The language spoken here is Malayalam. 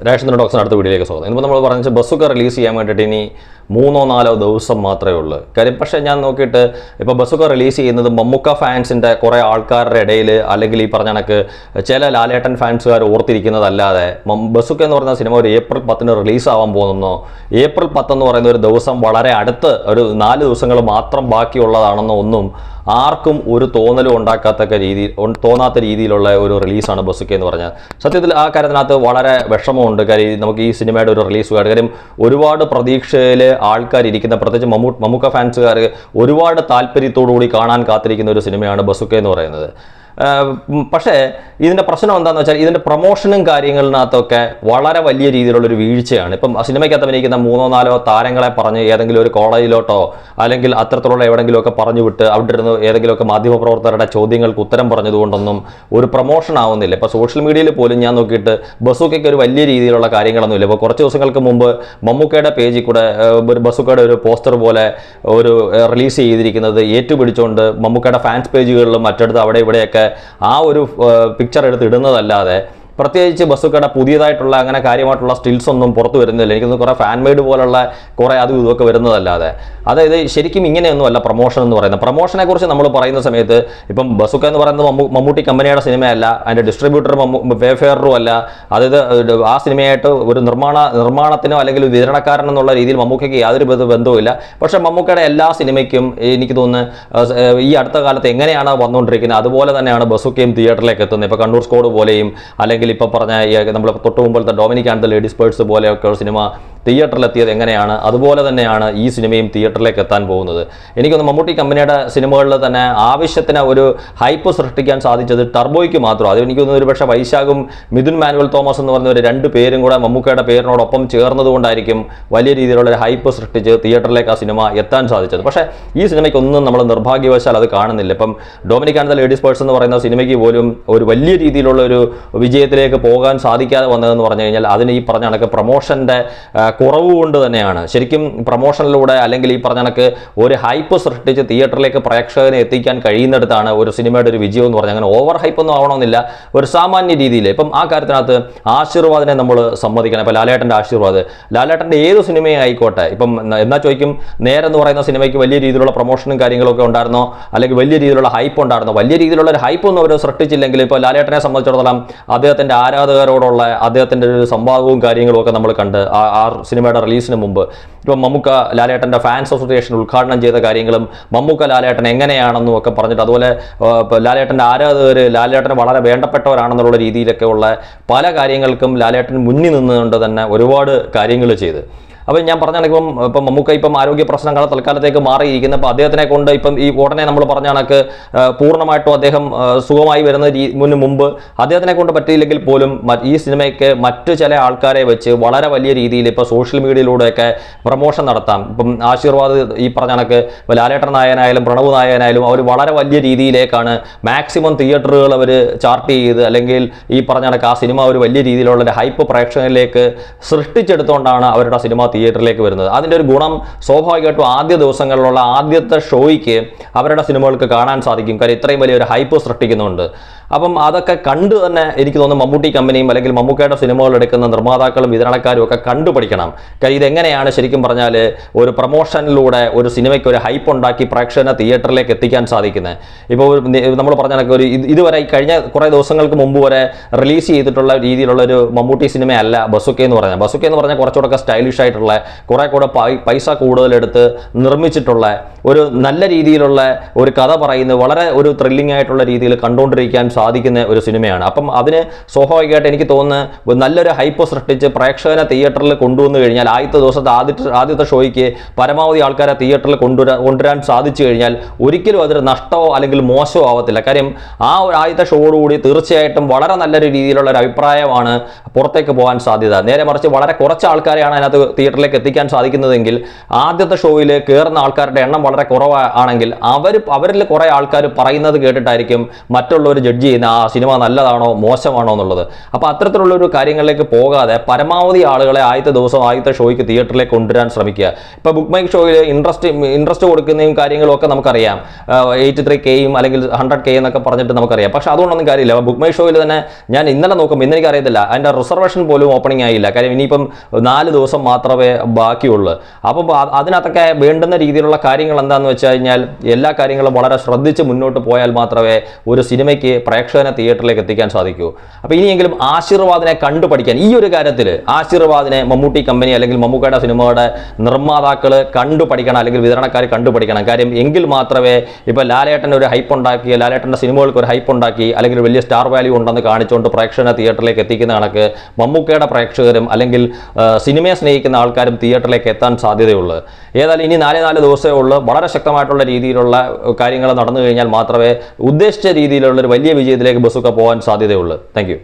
റേഷൻ ഡോക്സിന് അടുത്ത വീഡിയോയിലേക്ക് സ്വാഗതം. ഇന്നിപ്പോൾ നമ്മൾ പറഞ്ഞാൽ ബസ്സൊക്കെ റിലീസ് ചെയ്യാൻ വേണ്ടിയിട്ട് ഇനി 3-4 ദിവസം മാത്രമേ ഉള്ളൂ കാര്യം. പക്ഷേ ഞാൻ നോക്കിയിട്ട് ഇപ്പോൾ ബസ്സൊക്കെ റിലീസ് ചെയ്യുന്നത് മമ്മൂക്ക ഫാൻസിൻ്റെ കുറേ ആൾക്കാരുടെ ഇടയിൽ അല്ലെങ്കിൽ ഈ പറഞ്ഞ കണക്ക് ചില ലാലേട്ടൻ ഫാൻസുകാർ ഓർത്തിരിക്കുന്നതല്ലാതെ ബസ്സൊക്കെ എന്ന് പറയുന്ന സിനിമ ഒരു ഏപ്രിൽ 10 റിലീസാവാൻ പോകുന്നോ, ഏപ്രിൽ 10 എന്ന് പറയുന്ന ഒരു ദിവസം വളരെ അടുത്ത് ഒരു 4 ദിവസങ്ങൾ മാത്രം ബാക്കിയുള്ളതാണെന്നോ ഒന്നും ആർക്കും ഒരു തോന്നലും തോന്നാത്ത രീതിയിലുള്ള ഒരു റിലീസാണ് ബസ്സൊക്കെ എന്ന് പറഞ്ഞാൽ. സത്യത്തിൽ ആ കാര്യത്തിനകത്ത് വളരെ വിഷമമുണ്ട്. കാര്യം നമുക്ക് ഈ സിനിമയുടെ ഒരു റിലീസ് കാര്യം ഒരുപാട് പ്രതീക്ഷയിൽ ആൾക്കാർ ഇരിക്കുന്ന, പ്രത്യേകിച്ച് മമ്മൂക്ക ഫാൻസുകാർ ഒരുപാട് താല്പര്യത്തോടുകൂടി കാണാൻ കാത്തിരിക്കുന്ന ഒരു സിനിമയാണ് ബസ്സൊക്കെ എന്ന് പറയുന്നത്. പക്ഷേ ഇതിൻ്റെ പ്രശ്നം എന്താണെന്ന് വെച്ചാൽ ഇതിൻ്റെ പ്രൊമോഷനും കാര്യങ്ങളിനകത്തൊക്കെ വളരെ വലിയ രീതിയിലുള്ളൊരു വീഴ്ചയാണ്. ഇപ്പം സിനിമയ്ക്കകത്ത് അഭിനയിക്കുന്ന 3-4 താരങ്ങളെ പറഞ്ഞ് ഏതെങ്കിലും ഒരു കോളേജിലോട്ടോ അല്ലെങ്കിൽ അത്തരത്തിലുള്ള എവിടെയെങ്കിലുമൊക്കെ പറഞ്ഞു വിട്ട് അവിടെ ഇരുന്ന് ഏതെങ്കിലുമൊക്കെ മാധ്യമപ്രവർത്തകരുടെ ചോദ്യങ്ങൾക്ക് ഉത്തരം പറഞ്ഞതുകൊണ്ടൊന്നും ഒരു പ്രൊമോഷൻ ആവുന്നില്ല. ഇപ്പോൾ സോഷ്യൽ മീഡിയയിൽ പോലും ഞാൻ നോക്കിയിട്ട് ബസ്സൊക്കെ ഒരു വലിയ രീതിയിലുള്ള കാര്യങ്ങളൊന്നുമില്ല. ഇപ്പോൾ കുറച്ച് ദിവസങ്ങൾക്ക് മുമ്പ് മമ്മൂക്കയുടെ പേജിൽ കൂടെ ഒരു ബസ്സൊക്കെയുടെ ഒരു പോസ്റ്റർ പോലെ ഒരു റിലീസ് ചെയ്തിരിക്കുന്നത് ഏറ്റുപിടിച്ചുകൊണ്ട് മമ്മൂക്കയുടെ ഫാൻസ് പേജുകളിലും മറ്റടുത്ത് അവിടെ ഇവിടെയൊക്കെ ആ ഒരു പിക്ചർ എടുത്ത് ഇടുന്നതല്ലാതെ പ്രത്യേകിച്ച് ബസ്സൊക്കെയുടെ പുതിയതായിട്ടുള്ള അങ്ങനെ കാര്യമായിട്ടുള്ള സ്റ്റിൽസ് ഒന്നും പുറത്തു വരുന്നില്ല. എനിക്കൊന്ന് കുറേ ഫാൻ മെയ്ഡ് പോലുള്ള കുറേ അതും ഇതൊക്കെ വരുന്നതല്ലാതെ. അതായത് ശരിക്കും ഇങ്ങനെയൊന്നുമല്ല പ്രൊമോഷൻ എന്ന് പറയുന്നത്. പ്രൊമോഷനെ കുറിച്ച് നമ്മൾ പറയുന്ന സമയത്ത് ഇപ്പം ബസ്സൊക്കെ എന്ന് പറയുന്നത് മമ്മൂട്ടി കമ്പനിയുടെ സിനിമയല്ല, അതിൻ്റെ ഡിസ്ട്രിബ്യൂട്ടർ വേഫെയറും അല്ല. അതായത് ആ സിനിമയായിട്ട് ഒരു നിർമ്മാണത്തിനോ അല്ലെങ്കിൽ വിതരണക്കാരനെന്നുള്ള രീതിയിൽ മമ്മൂക്കയ്ക്ക് യാതൊരു ബന്ധവുമില്ല. പക്ഷേ മമ്മൂക്കയുടെ എല്ലാ സിനിമയ്ക്കും എനിക്ക് തോന്നുന്നു ഈ അടുത്ത കാലത്ത് എങ്ങനെയാണ് വന്നുകൊണ്ടിരിക്കുന്നത് അതുപോലെ തന്നെയാണ് ബസ്സൊക്കെയും തിയേറ്ററിലേക്ക് എത്തുന്നത്. ഇപ്പോൾ കണ്ണൂർ സ്കോഡ് പോലെയും അല്ലെങ്കിൽ ഇപ്പോൾ പറഞ്ഞ നമ്മൾ തൊട്ട് മുമ്പിലത്തെ Dominic and the ladies purse പോലെയൊക്കെ സിനിമ തിയേറ്ററിലെത്തിയത് എങ്ങനെയാണ് അതുപോലെ തന്നെയാണ് ഈ സിനിമയും തിയേറ്ററിലേക്ക് എത്താൻ പോകുന്നത്. എനിക്കൊന്ന് മമ്മൂട്ടി കമ്പനിയുടെ സിനിമകളിൽ തന്നെ ആവശ്യത്തിന് ഒരു ഹൈപ്പ് സൃഷ്ടിക്കാൻ സാധിച്ചത് ടർബോയ്ക്ക് മാത്രം. അത് എനിക്ക് തോന്നുന്നു ഒരു പക്ഷേ വൈശാഖും മിഥുൻ മാനുവൽ തോമസ് എന്ന് പറഞ്ഞ ഒരു 2 പേരും കൂടെ മമ്മൂക്കയുടെ പേരിനോടൊപ്പം ചേർന്നതുകൊണ്ടായിരിക്കും വലിയ രീതിയിലുള്ള ഒരു ഹൈപ്പ് സൃഷ്ടിച്ച് തിയേറ്ററിലേക്ക് ആ സിനിമ എത്താൻ സാധിച്ചത്. പക്ഷേ ഈ സിനിമയ്ക്കൊന്നും നമ്മൾ നിർഭാഗ്യവശാൽ അത് കാണുന്നില്ല. ഇപ്പം Dominic and the ladies purse എന്ന് പറയുന്ന സിനിമയ്ക്ക് പോലും ഒരു വലിയ രീതിയിലുള്ള ഒരു വിജയത്തിലേക്ക് പോകാൻ സാധിക്കാതെ വന്നതെന്ന് പറഞ്ഞു കഴിഞ്ഞാൽ അതിന് ഈ പറഞ്ഞ കണക്ക് പ്രൊമോഷൻ്റെ കുറവ് കൊണ്ട് തന്നെയാണ്. ശരിക്കും പ്രൊമോഷനിലൂടെ അല്ലെങ്കിൽ ഈ പറഞ്ഞ കണക്ക് ഒരു ഹൈപ്പ് സൃഷ്ടിച്ച് തിയേറ്ററിലേക്ക് പ്രേക്ഷകനെ എത്തിക്കാൻ കഴിയുന്നിടത്താണ് ഒരു സിനിമയുടെ ഒരു വിജയം എന്ന് പറഞ്ഞാൽ. അങ്ങനെ ഓവർ ഹൈപ്പൊന്നും ആവണമെന്നില്ല, ഒരു സാമാന്യ രീതിയിൽ. ഇപ്പം ആ കാര്യത്തിനകത്ത് ആശീർവാദിനെ നമ്മൾ സമ്മതിക്കണം. ഇപ്പോൾ ലാലേട്ടൻ്റെ ആശീർവാദ്, ലാലേട്ടൻ്റെ ഏത് സിനിമയും ആയിക്കോട്ടെ, ഇപ്പം എന്നാൽ ചോദിക്കും നേരെന്ന് പറയുന്ന സിനിമയ്ക്ക് വലിയ രീതിയിലുള്ള പ്രൊമോഷനും കാര്യങ്ങളൊക്കെ ഉണ്ടായിരുന്നോ അല്ലെങ്കിൽ വലിയ രീതിയിലുള്ള ഹൈപ്പ് ഉണ്ടായിരുന്നോ? വലിയ രീതിയിലുള്ള ഒരു ഹൈപ്പൊന്നും അവർ സൃഷ്ടിച്ചില്ലെങ്കിൽ ഇപ്പോൾ ലാലേട്ടനെ സംബന്ധിച്ചിടത്തോളം അദ്ദേഹത്തിൻ്റെ ആരാധകരോടുള്ള അദ്ദേഹത്തിൻ്റെ ഒരു സംവാദവും കാര്യങ്ങളും ഒക്കെ നമ്മൾ കണ്ട് ആ സിനിമയുടെ റിലീസിന് മുമ്പ് ഇപ്പം മമ്മൂക്ക ലാലേട്ടൻ്റെ ഫാൻസ് അസോസിയേഷൻ ഉദ്ഘാടനം ചെയ്ത കാര്യങ്ങളും മമ്മൂക്ക ലാലേട്ടൻ എങ്ങനെയാണെന്നും ഒക്കെ പറഞ്ഞിട്ട്, അതുപോലെ ലാലേട്ടൻ്റെ ആരാധകർ ലാലേട്ടന് വളരെ വേണ്ടപ്പെട്ടവരാണെന്നുള്ള രീതിയിലൊക്കെ ഉള്ള പല കാര്യങ്ങൾക്കും ലാലേട്ടൻ മുന്നിൽ നിന്നുകൊണ്ട് തന്നെ ഒരുപാട് കാര്യങ്ങൾ ചെയ്ത്. അപ്പം ഞാൻ പറഞ്ഞാണെങ്കിൽ ഇപ്പം മമ്മൂക്ക ഇപ്പം ആരോഗ്യ പ്രശ്നങ്ങൾ തൽക്കാലത്തേക്ക് മാറിയിരിക്കുന്നു. അപ്പോൾ അദ്ദേഹത്തിനെ കൊണ്ട് ഇപ്പം ഈ ഉടനെ നമ്മൾ പറഞ്ഞ കണക്ക് പൂർണ്ണമായിട്ടും അദ്ദേഹം സുഖമായി വരുന്ന മുമ്പ് അദ്ദേഹത്തിനെ കൊണ്ട് പറ്റിയില്ലെങ്കിൽ പോലും ഈ സിനിമയ്ക്ക് മറ്റു ചില ആൾക്കാരെ വെച്ച് വളരെ വലിയ രീതിയിൽ ഇപ്പോൾ സോഷ്യൽ മീഡിയയിലൂടെയൊക്കെ പ്രൊമോഷൻ നടത്താം. ഇപ്പം ആശീർവാദ് ഈ പറഞ്ഞ കണക്ക് ലാലേട്ടൻ നായകനായാലും പ്രണവ് നായകനായാലും അവർ വളരെ വലിയ രീതിയിലേക്കാണ് മാക്സിമം തിയേറ്ററുകൾ അവർ ചാർട്ട് ചെയ്ത് അല്ലെങ്കിൽ ഈ പറഞ്ഞ കണക്ക് ആ സിനിമ ഒരു വലിയ രീതിയിലുള്ള ഒരു ഹൈപ്പ് പ്രേക്ഷകരിലേക്ക് സൃഷ്ടിച്ചെടുത്തുകൊണ്ടാണ് അവരുടെ സിനിമ തിയേറ്ററിലേക്ക് വരുന്നത്. അതിൻ്റെ ഒരു ഗുണം സ്വാഭാവികമായിട്ടും ആദ്യ ദിവസങ്ങളിലുള്ള ആദ്യത്തെ ഷോയ്ക്ക് അവരുടെ സിനിമകൾക്ക് കാണാൻ സാധിക്കും. കാര്യം ഇത്രയും വലിയൊരു ഹൈപ്പ് സൃഷ്ടിക്കുന്നുണ്ട്. അപ്പം അതൊക്കെ കണ്ടു തന്നെ എനിക്ക് തോന്നുന്നു മമ്മൂട്ടി കമ്പനിയും അല്ലെങ്കിൽ മമ്മൂക്കയുടെ സിനിമകൾ എടുക്കുന്ന നിർമ്മാതാക്കളും വിതരണക്കാരും ഒക്കെ കണ്ടുപഠിക്കണം. കാര്യം ഇതെങ്ങനെയാണ് ശരിക്കും പറഞ്ഞാൽ ഒരു പ്രൊമോഷനിലൂടെ ഒരു സിനിമയ്ക്ക് ഒരു ഹൈപ്പ് ഉണ്ടാക്കി പ്രേക്ഷകനെ തിയേറ്ററിലേക്ക് എത്തിക്കാൻ സാധിക്കുന്നത്. ഇപ്പോൾ നമ്മൾ പറഞ്ഞ ഒരു ഇതുവരെ കഴിഞ്ഞ കുറേ ദിവസങ്ങൾക്ക് മുമ്പ് വരെ റിലീസ് ചെയ്തിട്ടുള്ള രീതിയിലുള്ള ഒരു മമ്മൂട്ടി സിനിമയല്ല ബസ്സൊക്കെ എന്ന് പറഞ്ഞാൽ. ബസ്സൊക്കെ എന്ന് പറഞ്ഞാൽ കുറച്ചുകൂടെ സ്റ്റൈലിഷ് ആയിട്ടുള്ള കുറേ കൂടെ പൈസ കൂടുതലെടുത്ത് നിർമ്മിച്ചിട്ടുള്ള ഒരു നല്ല രീതിയിലുള്ള ഒരു കഥ പറയുന്നത് വളരെ ഒരു ത്രില്ലിംഗ് ആയിട്ടുള്ള രീതിയിൽ കണ്ടുകൊണ്ടിരിക്കാൻ സാധിക്കുന്ന ഒരു സിനിമയാണ്. അപ്പം അതിന് സ്വാഭാവികമായിട്ട് എനിക്ക് തോന്നുന്നു നല്ലൊരു ഹൈപ്പ് സൃഷ്ടിച്ച് പ്രേക്ഷകനെ തിയേറ്ററിൽ കൊണ്ടുവന്നു കഴിഞ്ഞാൽ ആദ്യത്തെ ദിവസത്തെ ആദ്യത്തെ ഷോയ്ക്ക് പരമാവധി ആൾക്കാരെ തിയേറ്ററിൽ കൊണ്ടുവരാൻ സാധിച്ചു കഴിഞ്ഞാൽ ഒരിക്കലും അതൊരു നഷ്ടമോ അല്ലെങ്കിൽ മോശമോ ആവത്തില്ല. കാര്യം ആ ഒരു ആദ്യത്തെ ഷോയോടുകൂടി തീർച്ചയായിട്ടും വളരെ നല്ലൊരു രീതിയിലുള്ള ഒരു അഭിപ്രായമാണ് പുറത്തേക്ക് പോകാൻ സാധ്യത. നേരെ മറിച്ച് വളരെ കുറച്ച് ആൾക്കാരെയാണ് അതിനകത്ത് തിയേറ്ററിലേക്ക് എത്തിക്കാൻ സാധിക്കുന്നതെങ്കിൽ ആദ്യത്തെ ഷോയിൽ കയറുന്ന ആൾക്കാരുടെ എണ്ണം വളരെ കുറവാണെങ്കിൽ അവരിൽ കുറേ ആൾക്കാർ പറയുന്നത് കേട്ടിട്ടായിരിക്കും മറ്റുള്ളവർ ജഡ്ജ് ചെയ്യുന്നത് ആ സിനിമ നല്ലതാണോ മോശമാണോ എന്നുള്ളത്. അപ്പോൾ അത്തരത്തിലുള്ളൊരു കാര്യങ്ങളിലേക്ക് പോകാതെ പരമാവധി ആളുകളെ ആദ്യത്തെ ഷോയ്ക്ക് തിയേറ്ററിലേക്ക് കൊണ്ടുവരാൻ ശ്രമിക്കുക. ഇപ്പോൾ ബുക്ക് മൈ ഷോയിൽ ഇൻട്രസ്റ്റ് കൊടുക്കുന്നതും കാര്യങ്ങളും ഒക്കെ നമുക്കറിയാം. 83Kയും അല്ലെങ്കിൽ 100K എന്നൊക്കെ പറഞ്ഞിട്ട് നമുക്കറിയാം. പക്ഷേ അതുകൊണ്ടൊന്നും കാര്യമില്ല. ബുക്ക് മൈ ഷോയിൽ തന്നെ ഞാൻ ഇന്നലെ നോക്കുമ്പോൾ ഇന്ന് എനിക്കറിയത്തില്ല, അതിൻ്റെ റിസർവേഷൻ പോലും ഓപ്പണിംഗ് ആയില്ല. കാര്യം ഇനിയിപ്പം 4 ദിവസം മാത്രമേ ബാക്കിയുള്ളൂ. അപ്പം അതിനകത്തൊക്കെ വേണ്ടുന്ന രീതിയിലുള്ള കാര്യങ്ങൾ എന്താണെന്ന് വെച്ച് കഴിഞ്ഞാൽ എല്ലാ കാര്യങ്ങളും വളരെ ശ്രദ്ധിച്ച് മുന്നോട്ട് പോയാൽ മാത്രമേ ഒരു സിനിമയ്ക്ക് പ്രേക്ഷകനെ തിയേറ്ററിലേക്ക് എത്തിക്കാൻ സാധിക്കൂ. അപ്പോൾ ഇനിയെങ്കിലും ആശീർവാദിനെ കണ്ടുപഠിക്കാൻ, ഈ ഒരു കാര്യത്തിൽ ആശീർവാദിനെ മമ്മൂട്ടി കമ്പനി അല്ലെങ്കിൽ മമ്മൂക്കയുടെ സിനിമയുടെ നിർമ്മാതാക്കൾ കണ്ടുപഠിക്കണം, അല്ലെങ്കിൽ വിതരണക്കാർ കണ്ടുപഠിക്കണം. കാര്യം എങ്കിൽ മാത്രമേ ഇപ്പോൾ ലാലേട്ടൻ ഒരു ഹൈപ്പ് ഉണ്ടാക്കി, ലാലേട്ടൻ്റെ സിനിമകൾക്ക് ഒരു ഹൈപ്പ് ഉണ്ടാക്കി, അല്ലെങ്കിൽ വലിയ സ്റ്റാർ വാല്യൂ ഉണ്ടെന്ന് കാണിച്ചുകൊണ്ട് പ്രേക്ഷകനെ തിയേറ്ററിലേക്ക് എത്തിക്കുന്ന കണക്ക് മമ്മൂക്കയുടെ പ്രേക്ഷകരും അല്ലെങ്കിൽ സിനിമയെ സ്നേഹിക്കുന്ന ആൾക്കാരും തിയേറ്ററിലേക്ക് എത്താൻ സാധ്യതയുള്ളൂ. ഏതായാലും ഇനി 4 ദിവസമേ ഉള്ളൂ. വളരെ ശക്തമായിട്ടുള്ള രീതിയിലുള്ള കാര്യങ്ങൾ നടന്നു കഴിഞ്ഞാൽ മാത്രമേ ഉദ്ദേശിച്ച രീതിയിലുള്ള ഒരു വലിയ വിജയത്തിലേക്ക് ബസുക്ക പോകാൻ സാധ്യതയുള്ളൂ. Thank U.